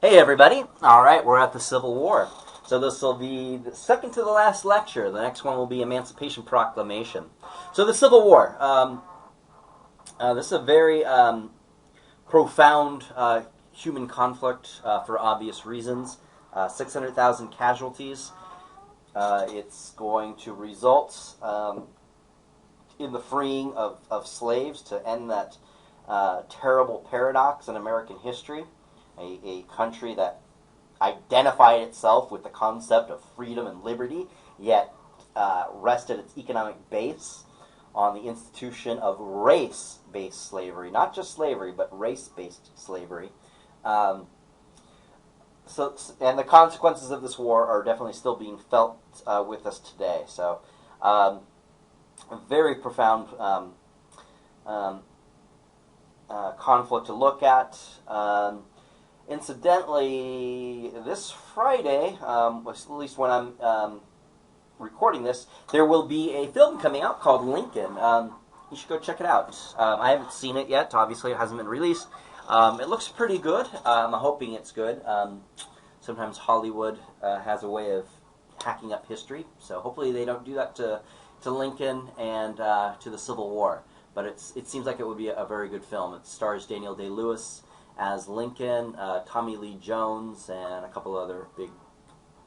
Hey everybody! Alright, we're at the Civil War. So this will be the second to the last lecture. The next one will be Emancipation Proclamation. So the Civil War. This is a very profound human conflict for obvious reasons. 600,000 casualties. It's going to result in the freeing of slaves to end that terrible paradox in American history. A country that identified itself with the concept of freedom and liberty, yet rested its economic base on the institution of race-based slavery. Not just slavery, but race-based slavery. And the consequences of this war are definitely still being felt with us today. So, a very profound conflict to look at. Incidentally, this Friday, at least when I'm recording this, there will be a film coming out called Lincoln. You should go check it out. I haven't seen it yet. Obviously, it hasn't been released. It looks pretty good. I'm hoping it's good. Sometimes Hollywood has a way of hacking up history, so hopefully they don't do that to Lincoln and to the Civil War. But it seems like it would be a very good film. It stars Daniel Day-Lewis as Lincoln, Tommy Lee Jones, and a couple other big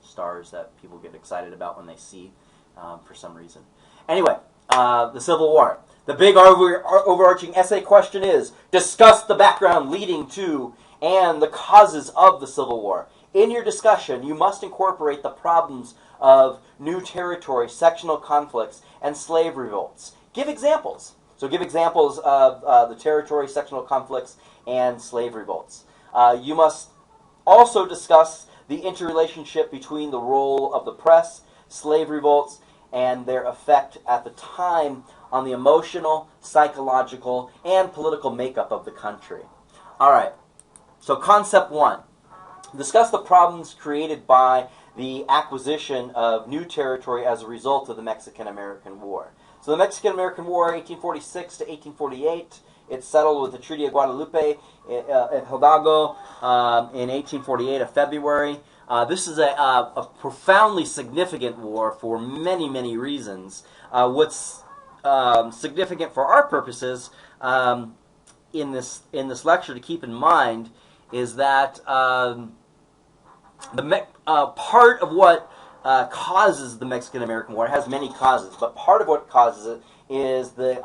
stars that people get excited about when they see for some reason. Anyway, the Civil War. The big overarching essay question is, discuss the background leading to and the causes of the Civil War. In your discussion, you must incorporate the problems of new territory, sectional conflicts, and slave revolts. Give examples. So give examples of the territory, sectional conflicts, and slave revolts. You must also discuss the interrelationship between the role of the press, slave revolts, and their effect at the time on the emotional, psychological, and political makeup of the country. All right, so concept one. Discuss the problems created by the acquisition of new territory as a result of the Mexican-American War. So the Mexican-American War, 1846 to 1848, it's settled with the Treaty of Guadalupe at Hidalgo in 1848 of February. This is a profoundly significant war for many, many reasons. What's significant for our purposes in this lecture to keep in mind is that part of what causes the Mexican-American War, it has many causes, but part of what causes it is the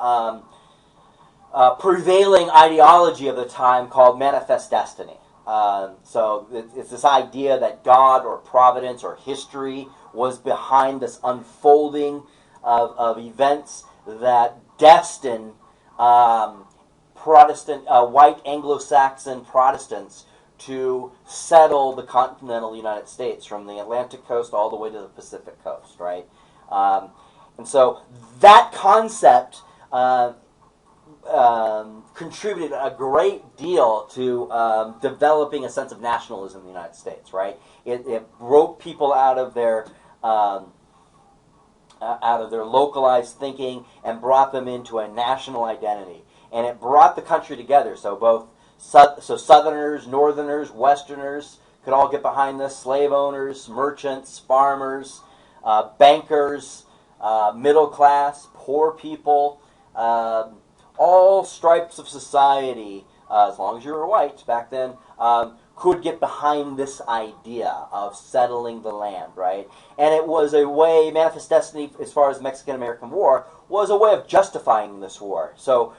prevailing ideology of the time called manifest destiny. So it's this idea that God or providence or history was behind this unfolding of events that destined Protestant, white Anglo-Saxon Protestants to settle the continental United States from the Atlantic coast all the way to the Pacific coast, right? And so that concept contributed a great deal to developing a sense of nationalism in the United States, right? It broke people out of their localized thinking and brought them into a national identity, and it brought the country together. So Southerners, Northerners, Westerners could all get behind this. Slave owners, merchants, farmers, bankers, middle class, poor people. All stripes of society, as long as you were white back then, could get behind this idea of settling the land, right? And it was a way, manifest destiny, as far as the Mexican-American War, was a way of justifying this war. So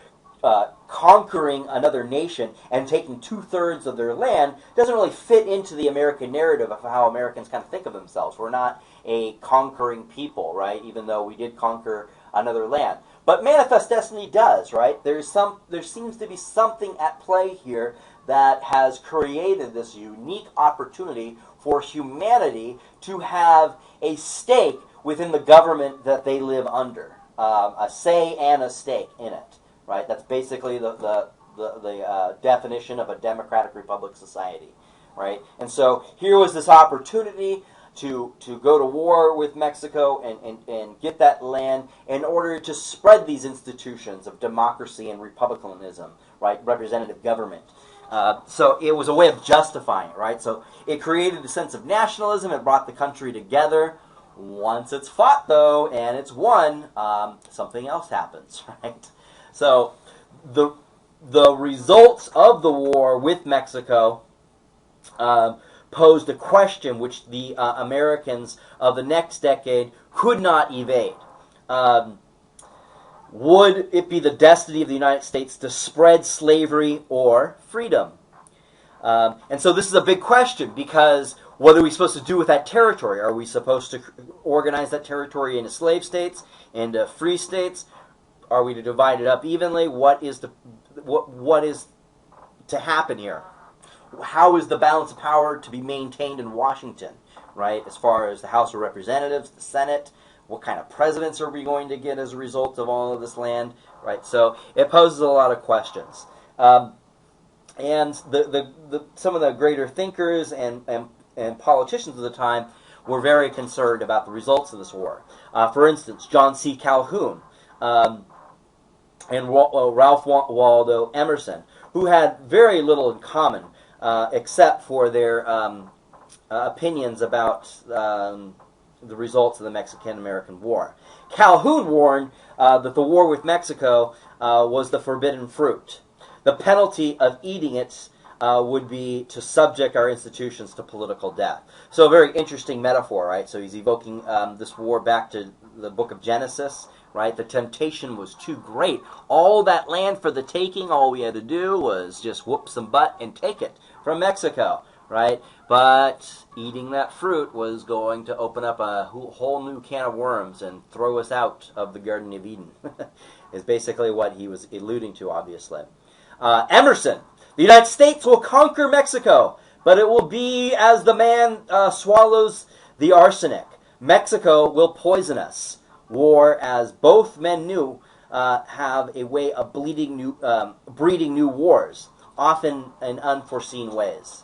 conquering another nation and taking 2/3 of their land doesn't really fit into the American narrative of how Americans kind of think of themselves. We're not a conquering people, right? Even though we did conquer another land. But manifest destiny does, right? There seems to be something at play here that has created this unique opportunity for humanity to have a stake within the government that they live under, a say and a stake in it, right? That's basically the definition of a democratic republic society, right? And so here was this opportunity to go to war with Mexico and get that land in order to spread these institutions of democracy and republicanism, right? Representative government. So it was a way of justifying it, right? So it created a sense of nationalism. It brought the country together. Once it's fought, though, and it's won, something else happens, right? So the results of the war with Mexico posed a question which the Americans of the next decade could not evade. Would it be the destiny of the United States to spread slavery or freedom? And so this is a big question, because what are we supposed to do with that territory? Are we supposed to organize that territory into slave states, into free states? Are we to divide it up evenly? What is to happen here? How is the balance of power to be maintained in Washington, right? As far as the House of Representatives, the Senate, what kind of presidents are we going to get as a result of all of this land, right? So it poses a lot of questions. And some of the greater thinkers and politicians of the time were very concerned about the results of this war. For instance, John C. Calhoun and Ralph Waldo Emerson, who had very little in common except for their opinions about the results of the Mexican-American War. Calhoun warned that the war with Mexico was the forbidden fruit. The penalty of eating it would be to subject our institutions to political death. So a very interesting metaphor, right? So he's evoking this war back to the book of Genesis, right? The temptation was too great. All that land for the taking, all we had to do was just whoop some butt and take it from Mexico, right? But eating that fruit was going to open up a whole new can of worms and throw us out of the Garden of Eden, is basically what he was alluding to, obviously. Emerson, the United States will conquer Mexico, but it will be as the man swallows the arsenic. Mexico will poison us. War, as both men knew, have a way of breeding new wars, often in unforeseen ways.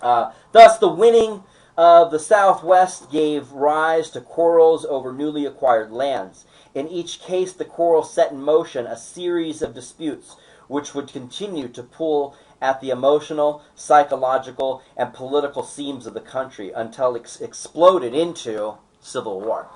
Thus, the winning of the Southwest gave rise to quarrels over newly acquired lands. In each case, the quarrel set in motion a series of disputes which would continue to pull at the emotional, psychological, and political seams of the country until it exploded into civil war.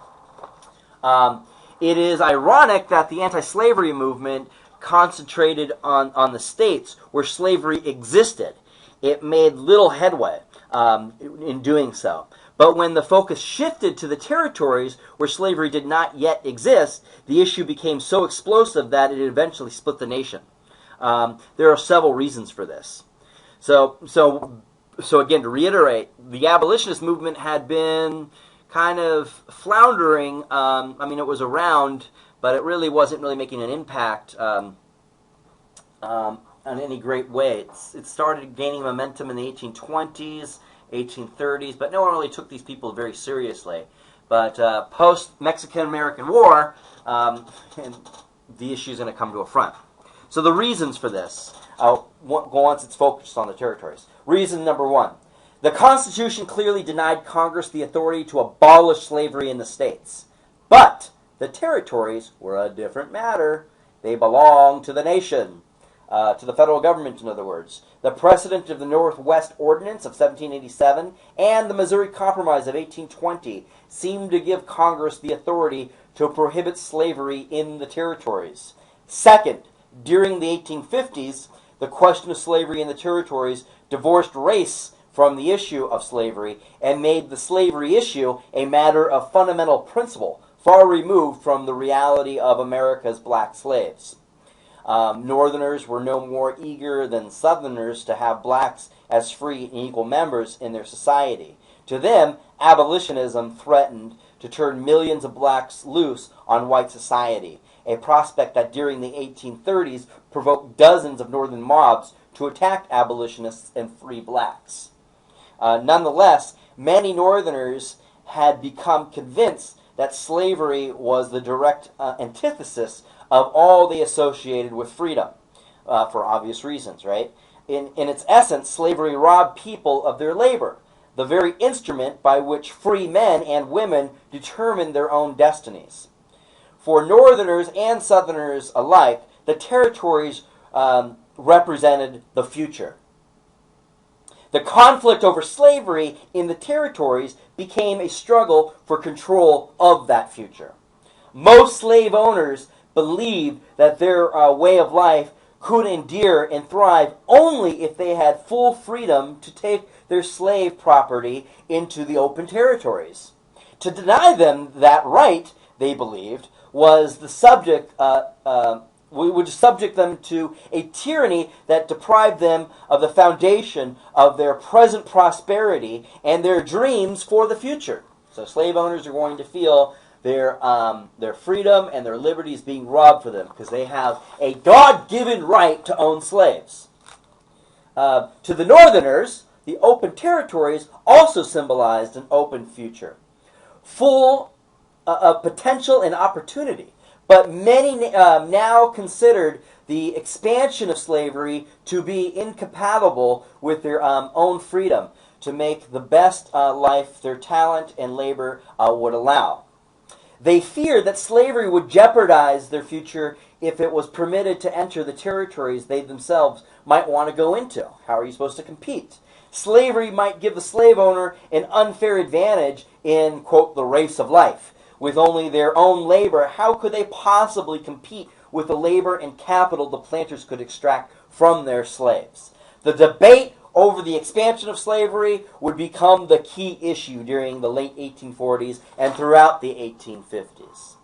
It is ironic that the anti-slavery movement concentrated on the states where slavery existed. It made little headway in doing so. But when the focus shifted to the territories where slavery did not yet exist, the issue became so explosive that it eventually split the nation. There are several reasons for this. So again, to reiterate, the abolitionist movement had been kind of floundering. It was around, but it really wasn't really making an impact in any great way. It started gaining momentum in the 1820s, 1830s, but no one really took these people very seriously. But post-Mexican-American War, the issue is going to come to a front. So the reasons for this, once it's focused on the territories. Reason number one, the Constitution clearly denied Congress the authority to abolish slavery in the states. But the territories were a different matter. They belonged to the nation, to the federal government, in other words. The precedent of the Northwest Ordinance of 1787 and the Missouri Compromise of 1820 seemed to give Congress the authority to prohibit slavery in the territories. Second, during the 1850s, the question of slavery in the territories divorced race from the issue of slavery and made the slavery issue a matter of fundamental principle, far removed from the reality of America's black slaves. Northerners were no more eager than Southerners to have blacks as free and equal members in their society. To them, abolitionism threatened to turn millions of blacks loose on white society, a prospect that during the 1830s provoked dozens of northern mobs to attack abolitionists and free blacks. Nonetheless, many Northerners had become convinced that slavery was the direct antithesis of all they associated with freedom, for obvious reasons, right? In its essence, slavery robbed people of their labor, the very instrument by which free men and women determined their own destinies. For Northerners and Southerners alike, the territories represented the future. The conflict over slavery in the territories became a struggle for control of that future. Most slave owners believed that their way of life could endure and thrive only if they had full freedom to take their slave property into the open territories. To deny them that right, they believed, was the subject would subject them to a tyranny that deprived them of the foundation of their present prosperity and their dreams for the future. So slave owners are going to feel their freedom and their liberties being robbed for them because they have a God-given right to own slaves. To the Northerners, the open territories also symbolized an open future, full of potential and opportunity. But many now considered the expansion of slavery to be incompatible with their own freedom to make the best life their talent and labor would allow. They feared that slavery would jeopardize their future if it was permitted to enter the territories they themselves might want to go into. How are you supposed to compete? Slavery might give the slave owner an unfair advantage in, quote, the race of life. With only their own labor, how could they possibly compete with the labor and capital the planters could extract from their slaves? The debate over the expansion of slavery would become the key issue during the late 1840s and throughout the 1850s.